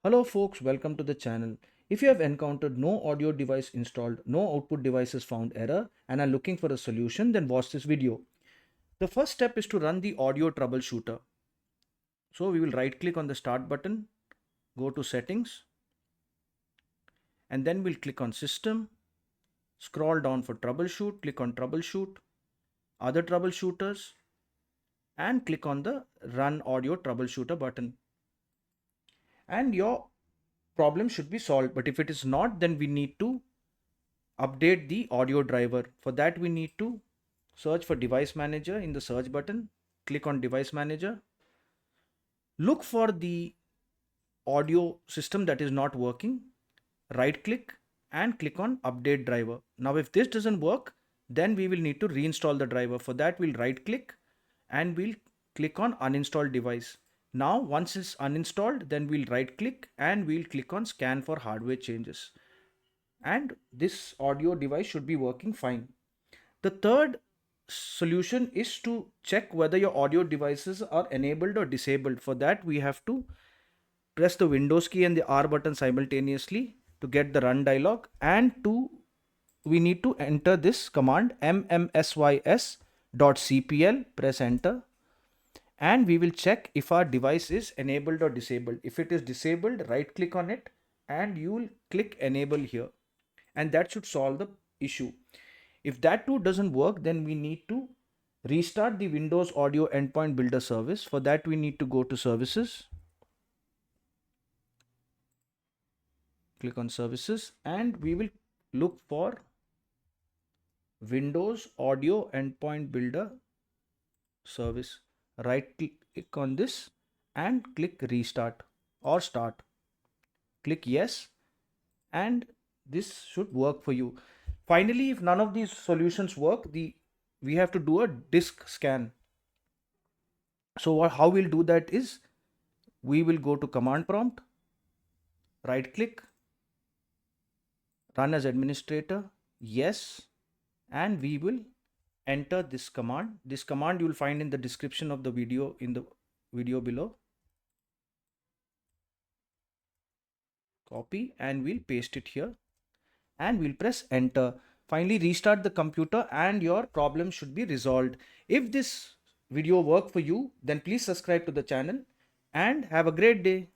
Hello folks, welcome to the channel. If you have encountered no audio device installed, no output devices found error and are looking for a solution, then watch this video. The first step is to run the audio troubleshooter. So we will right click on the start button, go to settings, and then we'll click on system, scroll down for troubleshoot, click on troubleshoot, other troubleshooters, and click on the run audio troubleshooter button. And your problem should be solved. But if it is not, then we need to update the audio driver. For that, we need to search for device manager in the search button, click on device manager, look for the audio system that is not working, right click and click on update driver. Now if this doesn't work, then we will need to reinstall the driver. For that, we'll right click and we'll click on uninstall device. Now once it's uninstalled, then we'll right click and we'll click on scan for hardware changes, and this audio device should be working fine. The third solution is to check whether your audio devices are enabled or disabled. For that, we have to press the Windows key and the R button simultaneously to get the run dialog, and we need to enter this command mmsys.cpl, press enter, and we will check if our device is enabled or disabled. If it is disabled, right click on it and you will click enable here, and that should solve the issue. If that too doesn't work, then we need to restart the Windows Audio Endpoint Builder service. For that, we need to go to services, click on services, and we will look for Windows Audio Endpoint Builder service. Right click on this and click restart or start. Click yes, and this should work for you. Finally, if none of these solutions work, we have to do a disk scan. So how we'll do that is we will go to command prompt, right click, run as administrator, yes, and we will enter this command. This command you will find in the description of the video, in the video below. Copy and we'll paste it here and we'll press enter. Finally, restart the computer and your problem should be resolved. If this video worked for you, then please subscribe to the channel and have a great day.